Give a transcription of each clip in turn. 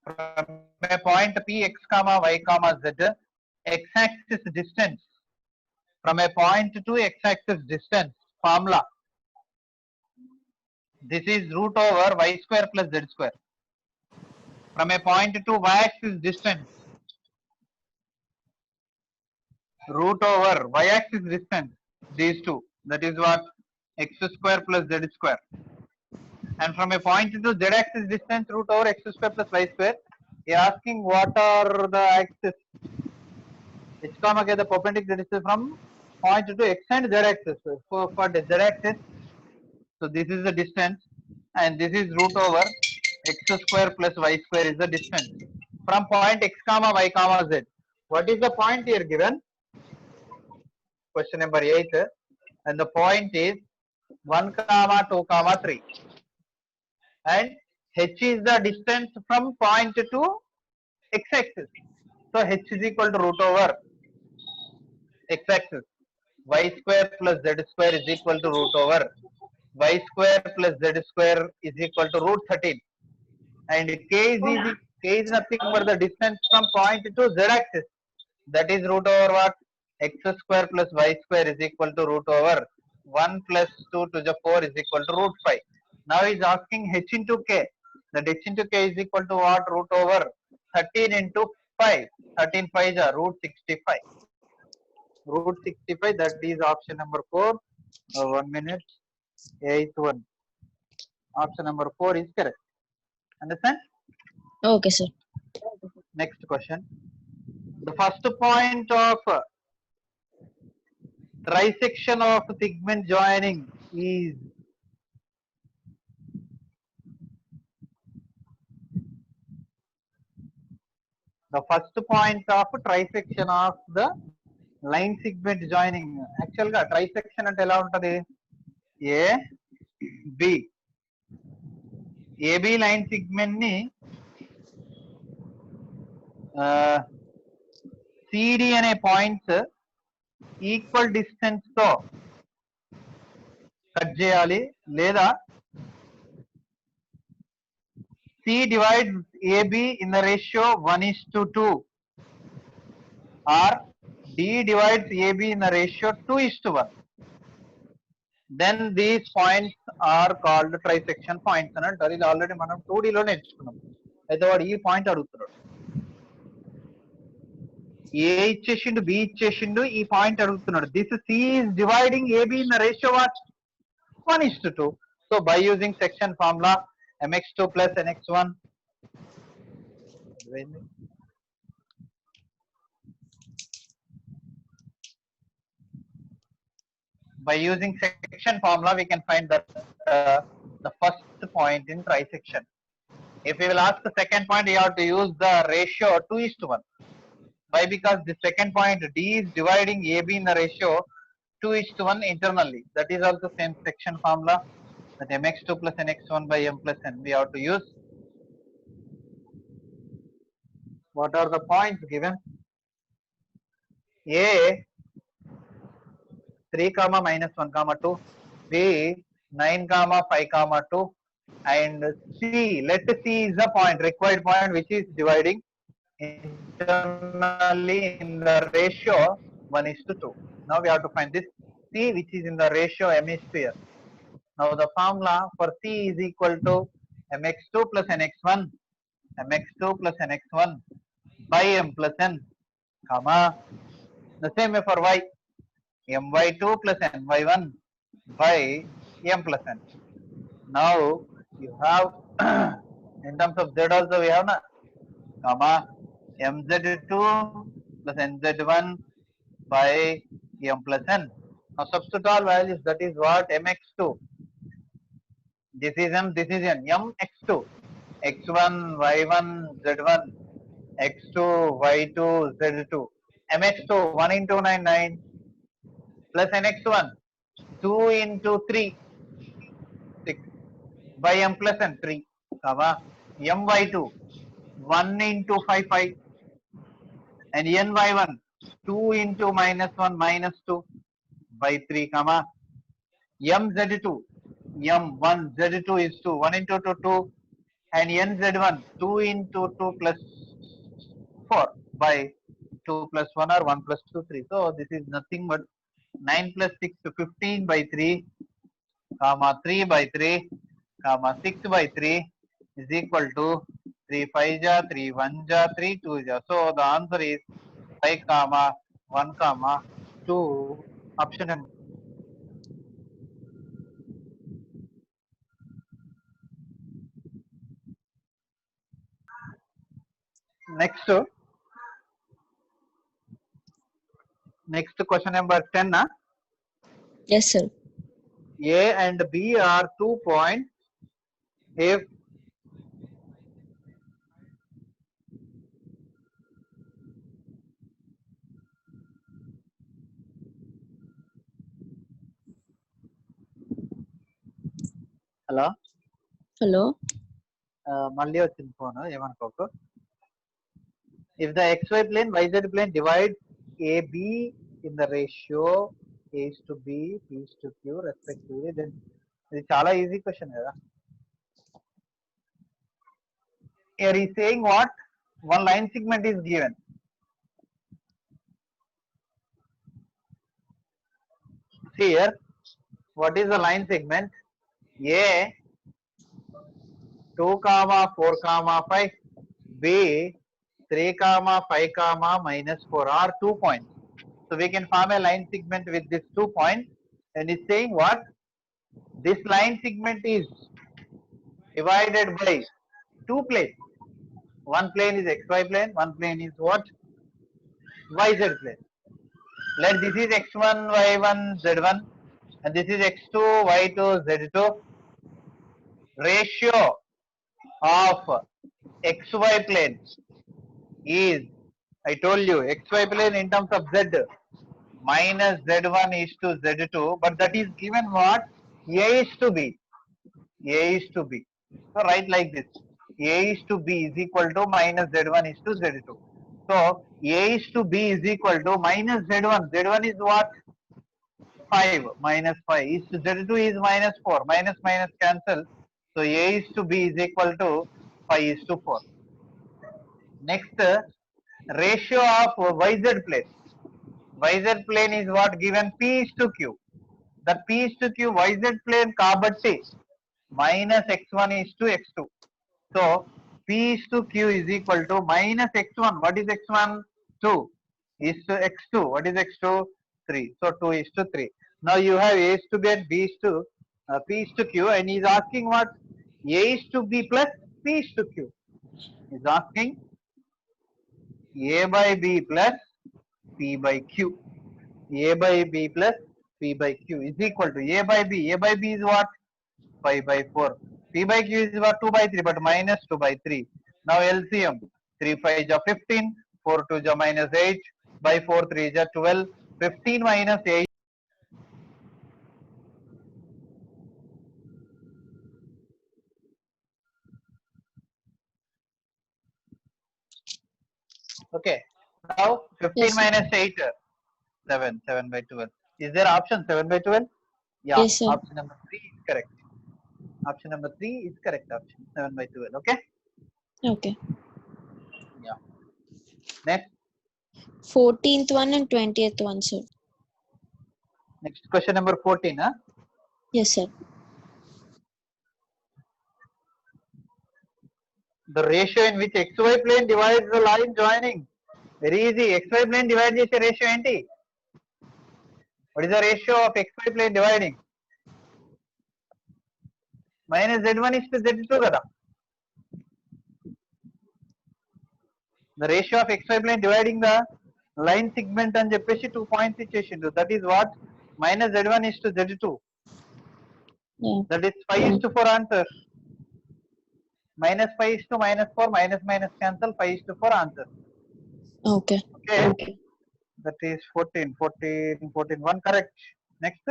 from a point P x comma y comma z, x-axis distance from a point to x-axis distance formula. This is root over y square plus z square. From a point to y-axis distance, root over y-axis distance, these two. That is what? X square plus z square. And from a point to z-axis distance, root over x square plus y square. He is asking what are the axis? H comma k the perpendicular distance from point to x and z axis. So for the z axis, so this is the distance, and this is root over x square plus y square is the distance from point x comma y comma z. What is the point here given? Question number 8, and the point is 1 comma 2 comma 3, and h is the distance from point to x axis. So h is equal to root over x axis y square plus z square is equal to root over y square plus z square is equal to root 13, and k is nothing but the distance from point to z axis, that is root over what? X square plus y square is equal to root over 1 plus 2 to the 4 is equal to root 5. Now he is asking h into k. That h into k is equal to what? Root over 13 into 5. 13 5 is root 65. Root 65, that is option number 4. 1 minute. 8th one. Option number 4 is correct. Understand? Okay, sir. Next question. The first point of trisection of segment joining is the first point of trisection of the line segment joining. Actually ga trisection ante ela untadi? A B AB line segment ni CD అనే points equal distance తో cut చేయాలి, లేదా C divides AB in the ratio 1:2 or D divides AB in the ratio 2:1. Then these points are called trisection points అని అంటారు. ఇది already మనం 2D లో నేర్చుకున్నాం. అయితే వాడు ఈ పాయింట్ అడుగుతున్నాడు. ఏ ఇచ్చేసిండు, బి ఇచ్చేసిండు, ఈ పాయింట్ అడుగుతున్నాడు. This C is dividing AB in the ratio what? 1:2. So by using section formula mx2 plus nx1, by using section formula we can find that the first point in trisection. If we will ask the second point, you have to use the ratio 2:1. Why? Because the second point D is dividing AB in the ratio 2:1 internally. That is also same section formula, that mx2 plus nx1 by m plus n we have to use. What are the points given? A 3 comma minus 1 comma 2, B 9 comma 5 comma 2, and C, let C is the point, required point, which is dividing internally in the ratio 1:2. Now we have to find this C, which is in the ratio m is to n. Now the formula for C is equal to mx2 plus nx1, mx2 plus nx1 by m plus n, comma, the same way for y, my2 plus my1 by m plus n. Now you have in terms of z also we have na, comma, mz2 plus nz1 by m plus n. Now substitute all values, that is what? Mx2, this is m, this is n, mx2, x1 y1 z1, x2 y2 z2, mx2 1 into 9 9 plus nx1 2 into 3 6 by m plus n 3, comma, my2 1 into 5 5 and ny1 2 into minus 1 minus 2 by 3, comma, mz2 m1 z2 is 2, 1 into 2 2 and nz1 2 into 2 plus 4 by 2 plus 1 or 1 plus 2 3. So this is nothing but 9 plus 6 to 15 by 3 comma 3 by 3 comma 6 by 3 is equal to 3 5 ja 3 1 ja 3 2 ja. So the answer is 5 comma 1 comma 2, option number. Next question number 10. Yes, sir. A and B are 2 points if hello Hello. మళ్ళీ వచ్చింది phone ఏమనుకోకు. If the xy plane yz plane divides AB in the ratio A is to B, P is to Q respectively, then ఇది చాలా easy question కదా. Here he is saying what? One line segment is given. See here, what is the line segment? A 2 comma 4 comma 5, B 3 comma 5 comma minus 4 are 2 points. So we can form a line segment with these 2 points, and it's saying what? This line segment is divided by 2 planes. One plane is xy plane, one plane is what? YZ plane. Let this is x1, y1, z1, and this is x2, y2, z2. Ratio of xy plane is, I told you, xy plane in terms of z minus z1 is to z2, but that is given what? A is to b. A is to b. So write like this. A is to b is equal to minus z1 is to z2. So A is to b is equal to minus z1. Z1 is what? 5 minus 5 is to z2 is minus 4. Minus minus cancel. So A is to b is equal to 5 is to 4. Next, ratio of yz plane. YZ plane is what? Given P is to Q. The P is to Q YZ plane kabatti minus x1 is to x2. So P is to Q is equal to minus x1. What is x1? 2 is to x2. What is x2? 3. So 2 is to 3. Now you have A is to B and B is to P is to Q, and he is asking what? A is to B plus P is to Q. He is asking A by B plus P by Q. A by B plus P by Q is equal to A by B. A by B is what? 5 by 4. P by Q is what? 2 by 3, but minus 2 by 3. Now LCM. 3 5 is 15, 4 2 is minus 8, by 4 3 is 12, 15 minus 8. Okay. Now 15 Yes, sir. minus 8, 7, 7 by 12. Is there option 7 by 12? Yeah, Yes, sir. option number 3 is correct. Option number 3 is correct option. 7 by 12. Okay. Okay. Yeah. Next. 14th one and 20th one, sir. Next question number 14. Huh? Yes, sir. The ratio in which xy plane divides the line joining. Very easy. Xy plane divide చేసే ratio ఏంటి? What is the ratio of xy plane dividing? Minus z1 is to z2 కదా. The ratio of xy plane dividing the line segment అని చెప్పేసి 2 points ఇచ్చేసిండు. That is what? Minus z1 is to z2. Yeah. That is 5 is to 4 answer. Minus 5 is to minus 4. Minus minus cancel. 5 is to 4 answer. Okay. Okay. That is 14. 14. 14. 1 correct. Next.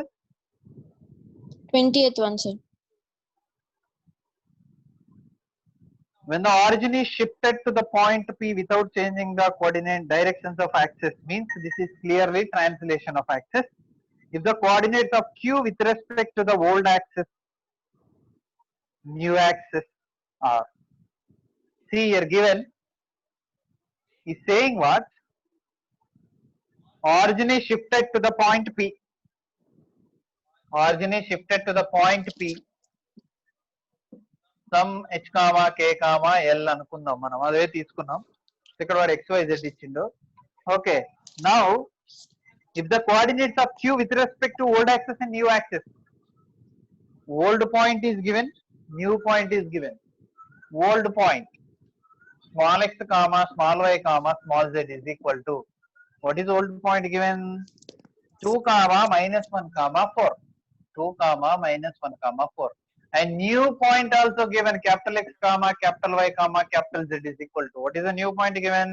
20th one, sir. When the origin is shifted to the point P without changing the coordinate directions of axis, means this is clearly translation of axis. If the coordinates of Q with respect to the old axis, new axis are See here given is saying what? Origin is shifted to the point P. Origin is shifted to the point P. Some h comma k comma l అనుకుందాం మనం అదే తీసుకున్నాం ఇక్కడ వాడు xyz ఇచ్చిండు. Okay, now if the coordinates of q with respect to old axis and new axis, old point is given, new point is given. Old point small x comma small y comma small z is equal to, what is old point given? 2 comma minus 1 comma 4. 2 comma minus 1 comma 4. And new point also given, capital X comma capital Y comma capital Z is equal to, what is the new point given?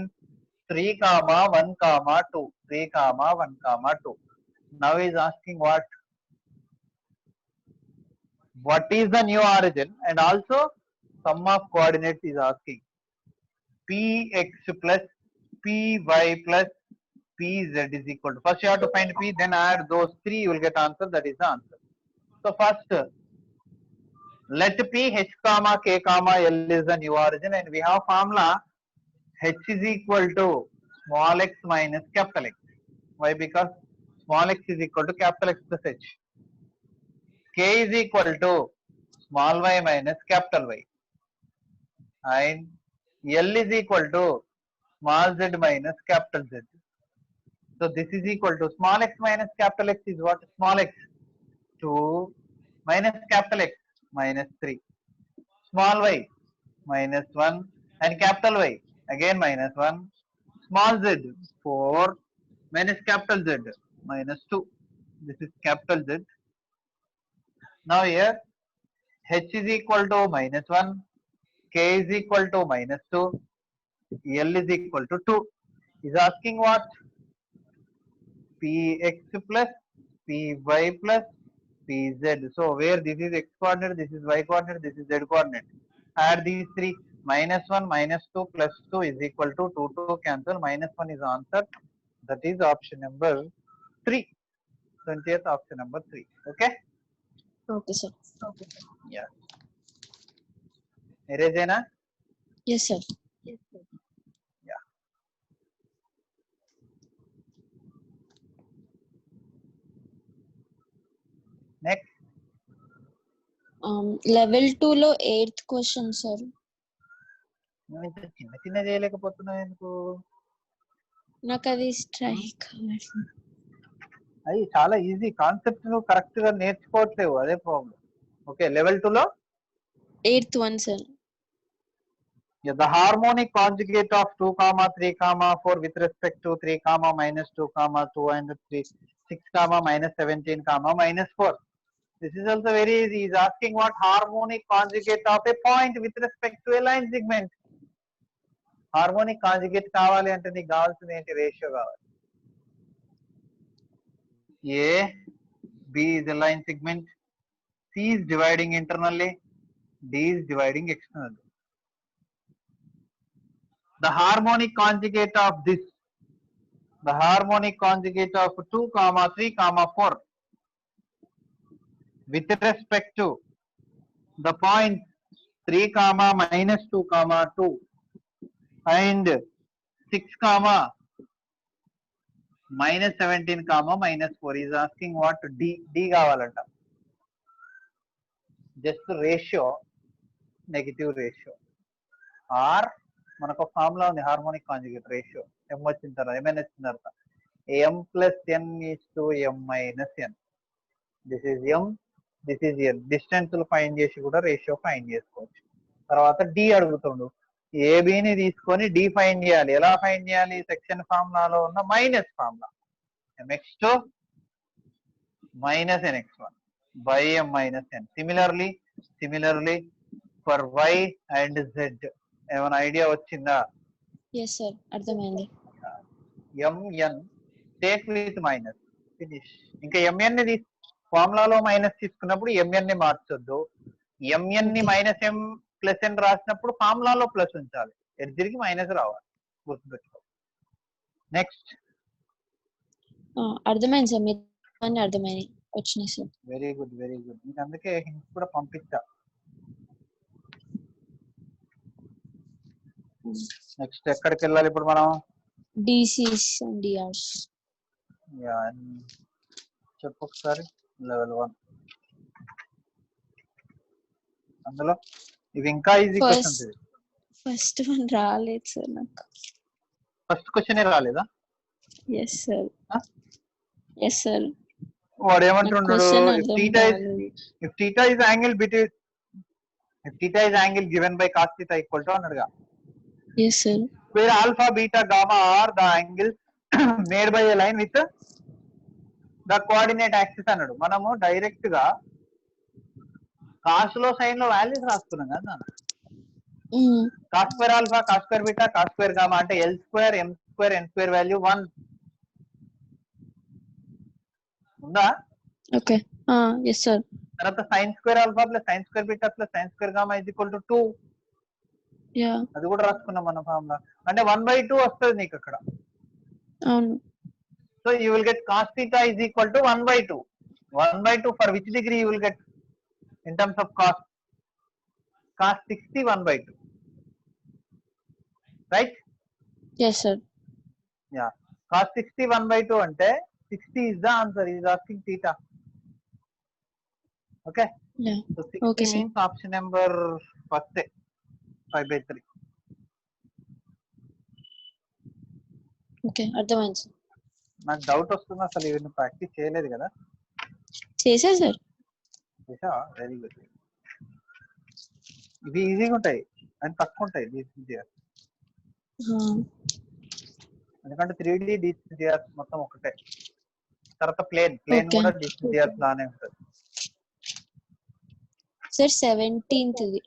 3 comma 1 comma 2. 3 comma 1 comma 2. Now he is asking what is the new origin, and also sum of coordinates is asking. Px plus Py plus Pz is equal to, first you have to find P, then add those three, you will get answer. That is the answer. So first, let P h comma k comma l is the new origin, and we have formula h is equal to small x minus capital X. Why? Because small x is equal to capital X plus h. K is equal to small y minus capital Y, and L is equal to small z minus capital Z. So this is equal to small x minus capital X is what? Small x 2 minus capital X minus 3. Small y minus 1 and capital Y again minus 1. Small z 4 minus capital Z minus 2. This is capital Z. Now here h is equal to minus 1, k is equal to minus 2, l is equal to 2. Is asking what? Px plus Py plus Pz. So where this is x coordinate, this is y coordinate, this is z coordinate. Add these three. Minus 1 minus 2 plus 2 is equal to 2 to cancel. Minus 1 is answer. That is option number 3. 20th option number 3. Okay. Okay, sir. Yeah. Erase na? Yes, sir. Yeah. Next. Level 2 లో 8th question, sir. నువ్వు ఇంత చిన్న చిన్న చేయలేకపోతున్నావు ఎందుకు? నాకు అది strike అది చాలా ఈజీ కాన్సెప్ట్, నువ్వు కరెక్ట్ గా నేర్చుకోవట్లేవు, అదే ప్రాబ్లం. ఓకే, లెవెల్ 2 లో 8th one, sir. Yeah, the harmonic conjugate of 2 comma 3 comma 4 with respect to 3 comma minus 2 comma 2 and 3 6 comma minus 17 comma minus 4. This is also very easy. He is asking what harmonic conjugate of a point with respect to a line segment. Harmonic conjugate కావాలి అంటే నీకు కావాల్సింది ఏంటి? Ratio కావాలి. A, B is a line segment, C is dividing internally, D is dividing externally. The harmonic conjugate of this, the harmonic conjugate of 2 comma 3 comma 4 with respect to the point 3 comma minus 2 comma 2 and 6 comma minus 17 comma minus 4 is asking what? D కావాలంట. Just ratio, negative ratio. Or మనకు formula ఉంది, harmonic conjugate ratio. M వచ్చిన తర్వాత MN వచ్చిన తర్వాత M plus N is to M minus N. This is M, this is N. Distance find చేసి కూడా ratio find చేసుకోవచ్చు. తర్వాత డి అడుగుతుండు, ఏబిని తీసుకొని డి ఫైండ్ చేయాలి. ఎలా ఫైండ్ చేయాలి? సెక్షన్ ఫార్ములాలో ఉన్న minus formula, MX two minus NX by M minus N. Similarly for y and z. ఏమైనా ఐడియా వచ్చిందా? yes sir, అర్థమైంది. MN take with minus, finish. ఇంకా ఎంఎన్ ని ఫార్ములాలో మైనస్ తీసుకున్నప్పుడు ఎంఎన్ ని మార్చొద్దు. ఎంఎన్ ని మైనస్ ఎం ప్లస్ ఎన్ రాసినప్పుడు ఫార్ములాలో ప్లస్ ఉంచాలి, ఎటు తిరిగి మైనస్ రావాలి, గుర్తుపెట్టుకో. నెక్స్ట్. అర్థమైంది సార్, మీరు అన్ని అర్థమైంది వచ్చినాయి sir. Very good, very good. మీకు అందుకే హింట్స్ కూడా పంపించా. నెక్స్ట్ ఎక్కడికి వెళ్ళాలి ఇప్పుడు మనం? DCs and DRs. యా, చెప్పు ఒకసారి. లెవెల్ 1 అందులో ఇది ఇంకా ఈజీ క్వశ్చన్స్. ఇది ఫస్ట్ వన్ రాలేదు సార్ నాకు. ఫస్ట్ క్వశ్చన్ రాలేదా? Yes sir. Yes sir. వాడు ఏమంటున్నాడు? if theta is angle between if theta is angle given by cos theta equal to అన్నాడుగా. yes sir. where alpha beta gamma are the angles made by a line with the coordinate axis అన్నాడు. మనము direct గా cos లో sign లో values రాసుకున్నాం కదా. Cos square alpha, cos square beta, cos square gamma అంటే L square, M square, ఎన్ square value 1 ఉందా? Okay. yes sir. తర్వాత sine square alpha plus sine square beta plus sine square gamma is equal to 2. అది కూడా రాసుకున్నాం మన formula. అంటే 1/2 వస్తుంది నీకు అక్కడ. అవును. So you will get cos theta is equal to 1/2. 1/2 for which degree you will get in terms of cos? Cos 60 1/2, right? yes sir. Yeah, cos 60 1/2 అంటే 60 is the answer. He is asking theta. Okay? Yeah. So 60 okay, means sir. Option number first 5/3. Okay, అర్థమైంది sir. నాకు doubt వస్తుంది, అసలు ఇవన్నీ practice చేయలేదు కదా. చేసా sir. చేసా? Very good. ఇవి ఈజీగా ఉంటాయి అండ్ తక్కువ ఉంటాయి DCGR. ఎందుకంటే 3D DCGR మొత్తం ఒకటే. తర్వాత ప్లేన్ కూడా DCGR లానే ఉంటుంది. సార్ 17th ఇది.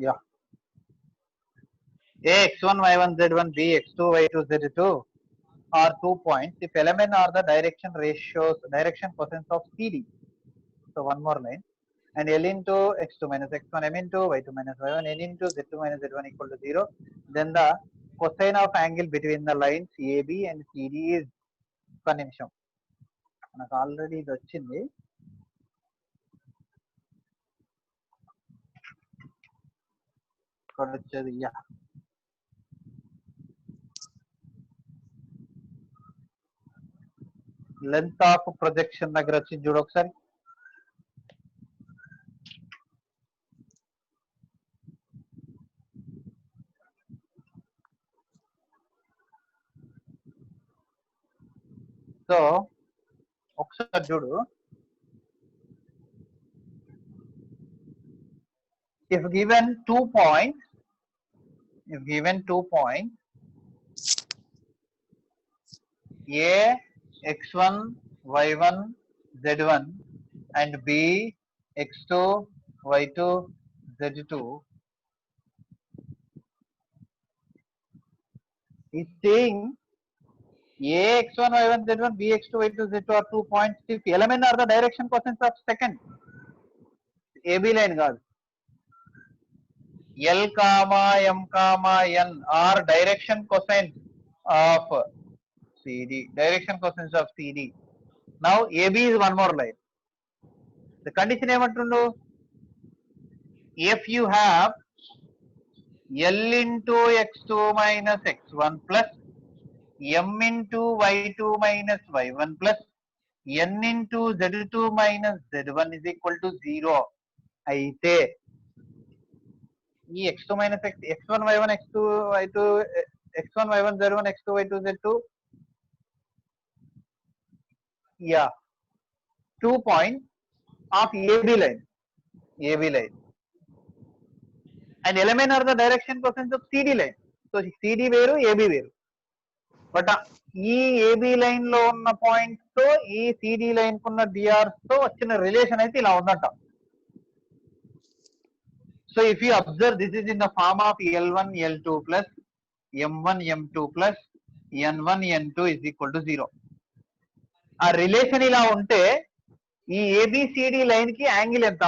Yeah. A x1 y1 z1 b x2 y2 z2 are 2 points if element are the direction cosines of CD. So one more line. And L into x2 minus x1 m into y2 minus y1 n into z2 minus z1 equal to 0. Then the cosine of angle between the lines AB and CD is. ఒక నిమిషం, మనకు already ఇది వచ్చింది. ఇక్కడ వచ్చేది yeah, length of projection దగ్గర వచ్చింది చూడు ఒకసారి. సో ఒకసారి చూడు. if given 2 points A x1 y1 z1 and B x2 y2 z2 is saying A x1 y1 z1 B x2 y2 z2 are 2 points if element are the direction cosines of second. AB line కాదు, L comma M comma N are direction cosines of CD. Direction cosines of CD. Now AB is one more line. The condition ఏమంటుండు? If you have L into x2 minus x1 plus M into y2 minus y1 plus N into z2 minus z1 is equal to 0 అయితే ఈ x2 minus x1 y1 x2 y2 x1 y1 z1 x2 y2 z2 yeah 2 points of AB line and element are the direction cosines of CD line. So CD వేరు AB వేరు, but ఈ AB line లో ఉన్న points తో ఈ CD line కున్న DRs తో వచ్చిన రిలేషన్ అయితే ఇలా ఉందంట. So if you observe, this is in the form of L1 L2 plus M1 M2 plus N1 N2 is equal to 0. ఆ రిలేషన్ ఇలా ఉంటే ఈ ABCD లైన్ కి యాంగిల్ ఎంత?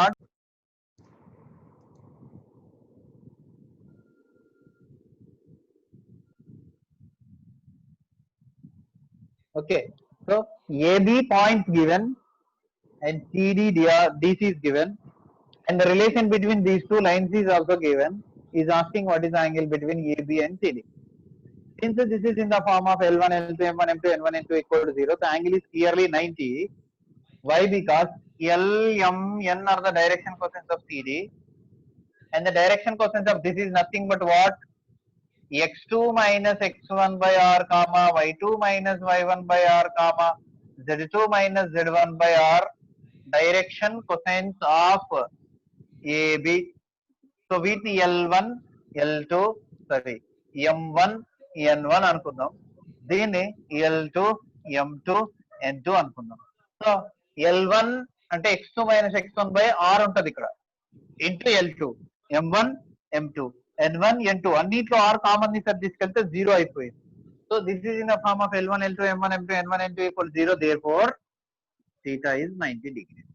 Okay, so AB points given and CD DC is given. And the relation between these two lines is also given. Is asking what is the angle between AB and CD. Since this is in the form of L1, L2, M1, M2, N1, N2 equal to 0, the angle is clearly 90. Why? Because L, M, N are the direction cosines of CD, and the direction cosines of this is nothing but what? X2 minus X1 by R, comma, Y2 minus Y1 by R, comma, Z2 minus Z1 by R, direction cosines of AB. So వీటిని L1, L2, sorry, M1, N1 అనుకుందాం. దీన్ని L2, M2, N2 అనుకుందాం. So L1 అంటే X2 minus X1 by R ఉంటది ఇక్కడ into L2, M1, M2, N1, N2 అన్నిట్లో R common ని sir తీసుకెళ్తే 0 అయిపోయింది. So this is in the form of L1, L2, M1, M2, N1, N2 equal 0. Therefore theta is 90 degrees.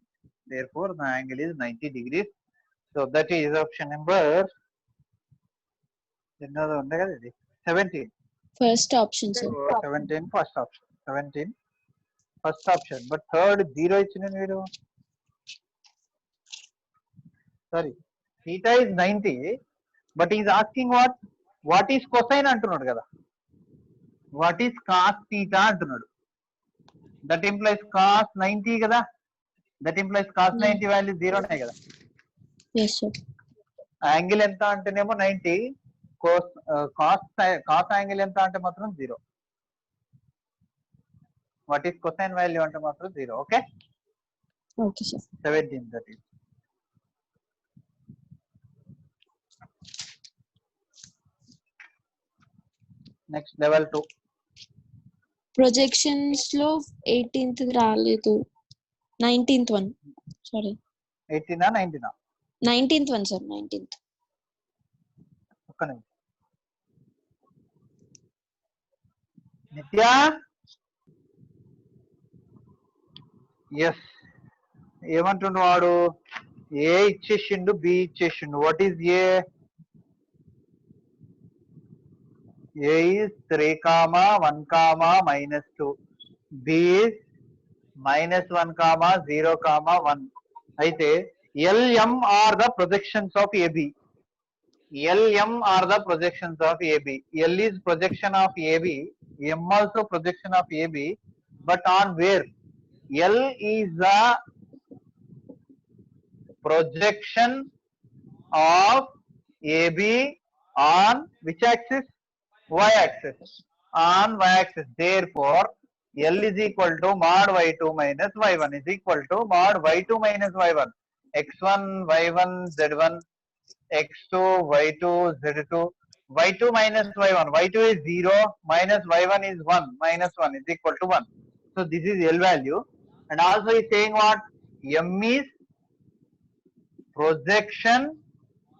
Therefore the angle is 90 degrees. So that is option number 17. First option, sir. 17 first option. 17 first option. But third 0 ఇచ్చిన వీడు. Sorry. Theta is 90. But he is asking what is cosine అంటున్నాడు కదా. What is cos theta అంటున్నాడు. That implies cos 90 కదా. That implies cos 90 value 0 నే కదా. Yes, sir. Angle ఎంత అంటేనేమో 90, కాస్ యాంగిల్ ఎంత అంటే మాత్రం 0. వాట్ ఈస్ కొసైన్ వాల్యూ అంటే మాత్రం 0. Okay, Okay, sir. 17 that is. Next level 2. Projections లో 18th రాలేదు. 19th one. Sorry. 18 19 19th one, sir. 19th. ఒక్క నిమిషం. నిత్య, ఎస్, ఏమంటుండు వాడు? ఏ ఇచ్చేసిండు, బి ఇచ్చేసిండు. What is A? A is 3, 1, -2. B is -1, 0, 1. అయితే LM are the projections of AB. LM are the projections of AB. L is projection of AB. M also projection of AB. But on where? L is the projection of AB on which axis? Y-axis. On y-axis. Therefore, L is equal to mod y2 minus y1 is equal to mod y2 minus y1. x1, y1, z1, x2, y2, z2, y2 minus y1. y2 is 0 minus y1 is 1 minus 1 is equal to 1. So this is L value. And also is saying what? M is projection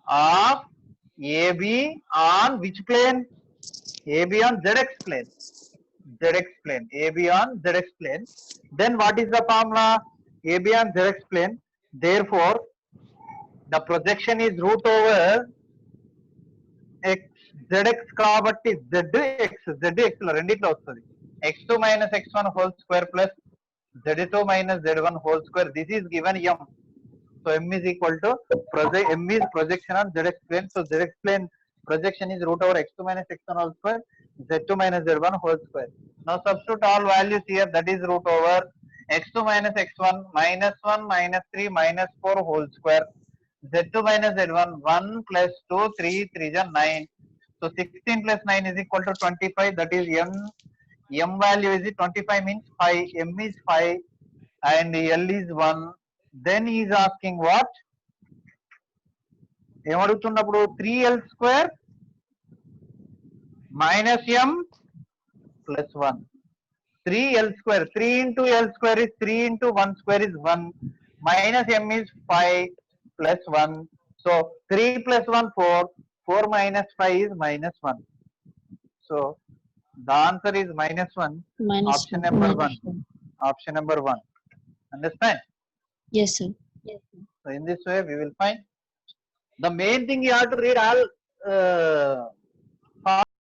of AB on which plane? AB on ZX plane. ZX plane. AB on ZX plane. Then what is the formula? AB on ZX plane. Therefore, the projection is root over x ZX కాబట్టి ZX లో రెండిట్లో వస్తుంది. x2 minus x1 whole square plus z2 minus z1 whole square. This is given M. So M is equal to M is projection on ZX plane. So ZX plane projection is root over x2 minus x1 whole square, z2 minus z1 whole square. Now substitute all values here. That is root over x2 minus x1 minus 1 minus 3 minus 4 whole square, z2 minus z1 1 plus 2 3 3 is 9. So 16 plus 9 is equal to 25. That is M value is 25 means 5. M is 5 and L is 1. Then he is asking what? ఏమడుగుతున్నప్పుడు 3L square minus M plus 1. 3L square. 3 into L square is 3 into 1 square is 1. Minus M is 5 plus 1. So 3 plus 1 4. 4 minus 5 is minus 1. So the answer is minus 1. Minus Option one. number Minus 1. one. Option number 1. Understand? Yes, sir. So in this way we will find. The main thing you have to read all